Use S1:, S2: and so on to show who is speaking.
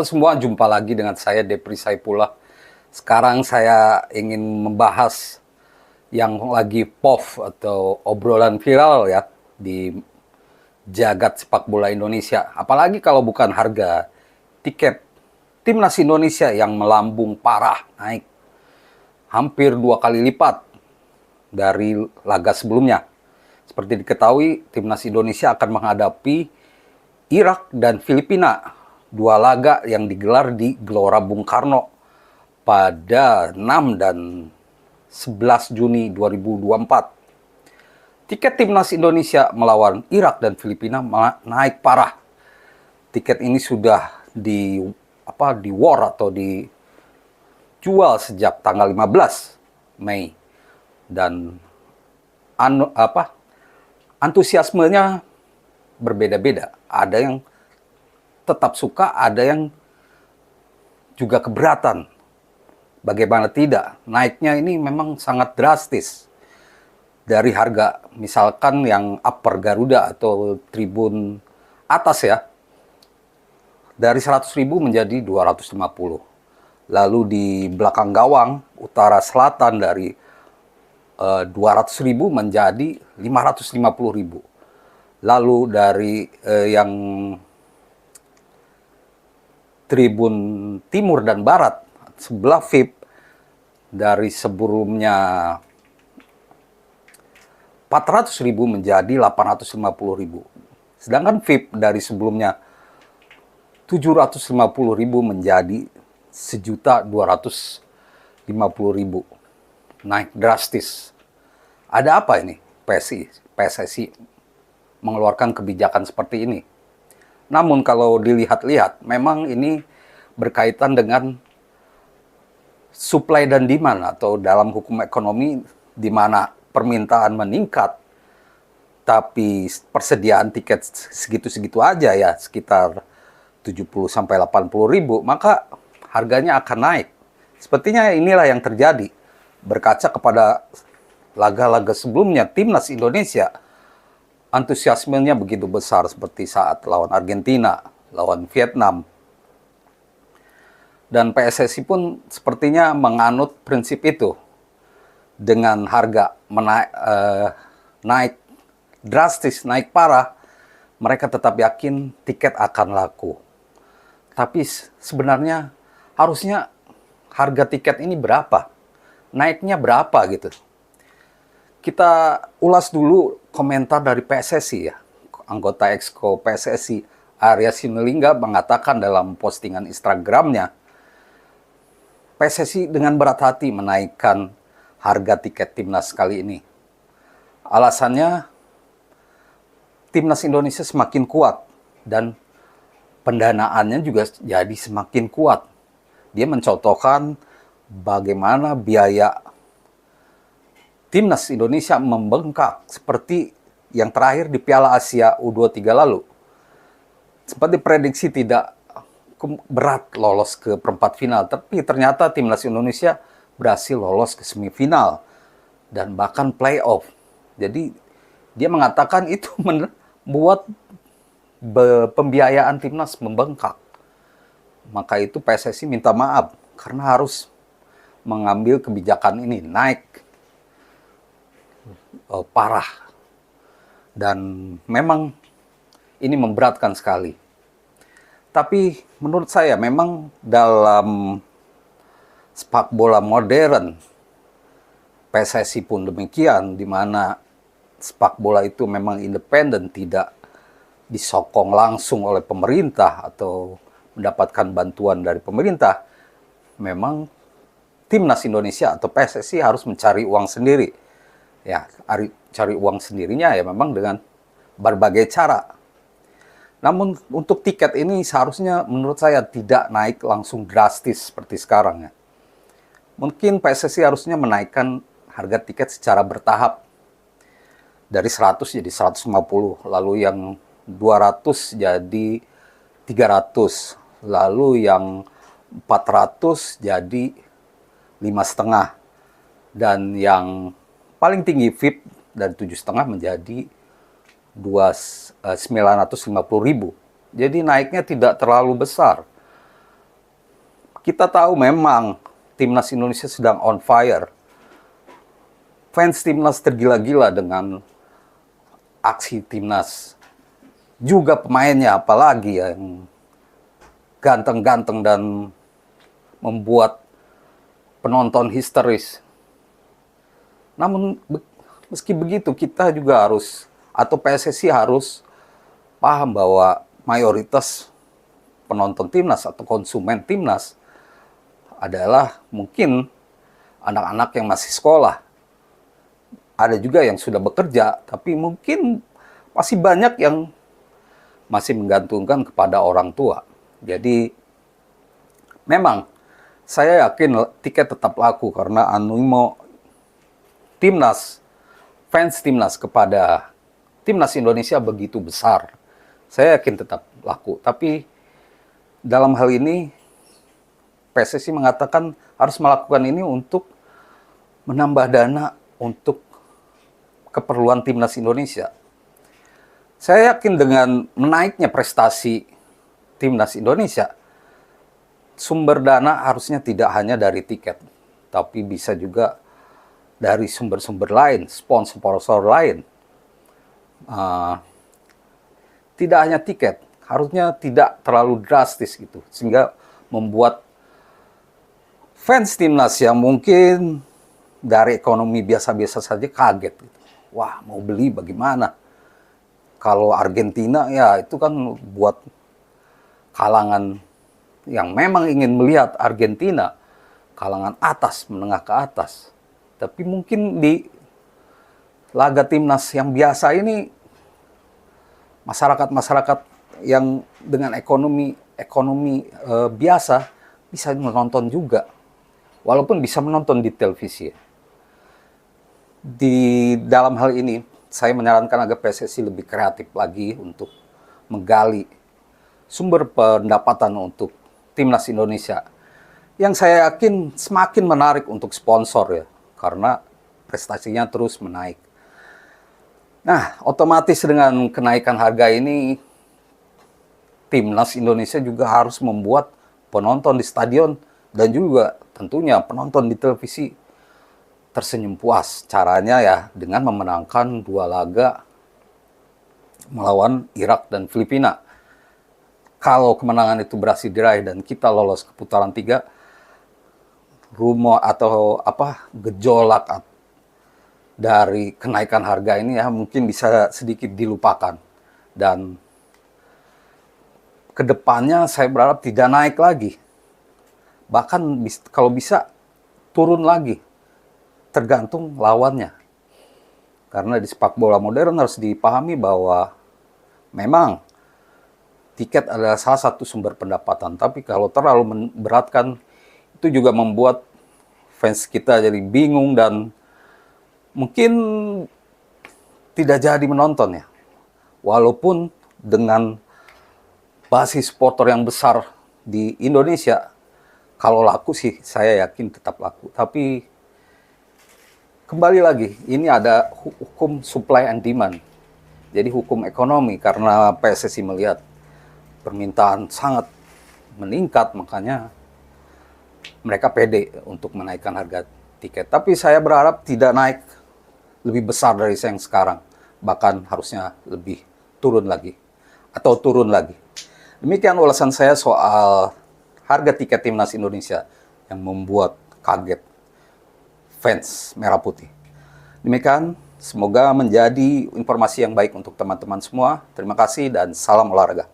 S1: semua, jumpa lagi dengan saya Depri Saipullah. Sekarang saya ingin membahas yang lagi POV atau obrolan viral ya di jagat sepak bola Indonesia. Apalagi kalau bukan harga tiket timnas Indonesia yang melambung parah, naik hampir 2 kali lipat dari laga sebelumnya. Seperti diketahui, timnas Indonesia akan menghadapi Irak dan Filipina, dua laga yang digelar di Gelora Bung Karno pada 6 dan 11 Juni 2024. Tiket timnas Indonesia melawan Irak dan Filipina naik parah. Tiket ini sudah di war atau dijual sejak tanggal 15 Mei dan antusiasmenya berbeda-beda. Ada yang tetap suka, ada yang juga keberatan. Bagaimana tidak? Naiknya ini memang sangat drastis. Dari harga misalkan yang upper Garuda atau tribun atas ya, dari 100.000 menjadi 250. Lalu di belakang gawang utara selatan dari 200.000 menjadi 550.000. Lalu dari yang tribun timur dan barat sebelah VIP dari sebelumnya 400.000 menjadi 850.000. Sedangkan VIP dari sebelumnya 750.000 menjadi 1.250.000. Naik drastis. Ada apa ini? PSSI mengeluarkan kebijakan seperti ini. Namun kalau dilihat-lihat, memang ini berkaitan dengan supply dan demand, atau dalam hukum ekonomi di mana permintaan meningkat, tapi persediaan tiket segitu-segitu aja ya, sekitar 70-80.000, maka harganya akan naik. Sepertinya inilah yang terjadi. Berkaca kepada laga-laga sebelumnya, timnas Indonesia antusiasmenya begitu besar seperti saat lawan Argentina, lawan Vietnam. Dan PSSI pun sepertinya menganut prinsip itu. Dengan harga naik drastis, naik parah, mereka tetap yakin tiket akan laku. Tapi sebenarnya harusnya harga tiket ini berapa? Naiknya berapa gitu? Kita ulas dulu komentar dari PSSI ya. Anggota Exco PSSI Arya Sinulinga mengatakan dalam postingan Instagramnya, PSSI dengan berat hati menaikkan harga tiket timnas kali ini. Alasannya, timnas Indonesia semakin kuat dan pendanaannya juga jadi semakin kuat. Dia mencontohkan bagaimana biaya timnas Indonesia membengkak seperti yang terakhir di Piala Asia U23 lalu. Sempat diprediksi tidak berat lolos ke perempat final, tapi ternyata timnas Indonesia berhasil lolos ke semifinal dan bahkan playoff. Jadi dia mengatakan itu membuat pembiayaan timnas membengkak. Maka itu PSSI minta maaf karena harus mengambil kebijakan ini naik parah, dan memang ini memberatkan sekali. Tapi menurut saya memang dalam sepak bola modern, PSSI pun demikian, di mana sepak bola itu memang independen, tidak disokong langsung oleh pemerintah atau mendapatkan bantuan dari pemerintah. Memang timnas Indonesia atau PSSI harus mencari uang sendiri. Ya, cari uang sendirinya ya memang dengan berbagai cara. Namun untuk tiket ini seharusnya menurut saya tidak naik langsung drastis seperti sekarang ya. Mungkin PSSI harusnya menaikkan harga tiket secara bertahap. Dari 100 jadi 150, lalu yang 200 jadi 300, lalu yang 400 jadi 5,5, dan yang paling tinggi VIP dari 7,5 menjadi 950.000. Jadi naiknya tidak terlalu besar. kita tahu memang timnas Indonesia sedang on fire. Fans timnas tergila-gila dengan aksi timnas. Juga pemainnya apalagi yang ganteng-ganteng dan membuat penonton histeris. Namun meski begitu kita juga harus, atau PSSI harus paham bahwa mayoritas penonton timnas atau konsumen timnas adalah mungkin anak-anak yang masih sekolah. Ada juga yang sudah bekerja, tapi mungkin masih banyak yang masih menggantungkan kepada orang tua. Jadi memang saya yakin tiket tetap laku karena animo timnas, fans timnas kepada timnas Indonesia begitu besar. Saya yakin tetap laku. Tapi dalam hal ini PSSI mengatakan harus melakukan ini untuk menambah dana untuk keperluan timnas Indonesia. Saya yakin dengan menaiknya prestasi timnas Indonesia, sumber dana harusnya tidak hanya dari tiket, tapi bisa juga dari sumber-sumber lain, sponsor lain. Tidak hanya tiket, harusnya tidak terlalu drastis gitu, sehingga membuat fans timnas yang mungkin dari ekonomi biasa-biasa saja kaget gitu. Wah, mau beli bagaimana? Kalau Argentina ya itu kan buat kalangan yang memang ingin melihat Argentina, kalangan atas, menengah ke atas. Tapi mungkin di laga timnas yang biasa ini, masyarakat-masyarakat yang dengan ekonomi biasa bisa menonton juga. Walaupun bisa menonton di televisi. Di dalam hal ini, saya menyarankan agar PSSI lebih kreatif lagi untuk menggali sumber pendapatan untuk timnas Indonesia. Yang saya yakin semakin menarik untuk sponsor ya, karena prestasinya terus menaik. Nah, otomatis dengan kenaikan harga ini, timnas Indonesia juga harus membuat penonton di stadion dan juga tentunya penonton di televisi tersenyum puas. Caranya ya dengan memenangkan 2 laga melawan Irak dan Filipina. Kalau kemenangan itu berhasil diraih dan kita lolos ke putaran 3, rumor atau gejolak dari kenaikan harga ini ya mungkin bisa sedikit dilupakan. Dan kedepannya saya berharap tidak naik lagi. Bahkan kalau bisa turun lagi, tergantung lawannya. Karena di sepak bola modern harus dipahami bahwa memang tiket adalah salah satu sumber pendapatan. Tapi kalau terlalu memberatkan, itu juga membuat fans kita jadi bingung dan mungkin tidak jadi menonton ya. Walaupun dengan basis supporter yang besar di Indonesia, kalau laku sih saya yakin tetap laku. Tapi kembali lagi, ini ada hukum supply and demand. Jadi hukum ekonomi, karena PSSI melihat permintaan sangat meningkat, makanya mereka pede untuk menaikkan harga tiket. Tapi saya berharap tidak naik lebih besar dari yang sekarang. Bahkan harusnya lebih turun lagi. Atau turun lagi. Demikian ulasan saya soal harga tiket timnas Indonesia yang membuat kaget fans Merah Putih. Demikian, semoga menjadi informasi yang baik untuk teman-teman semua. Terima kasih dan salam olahraga.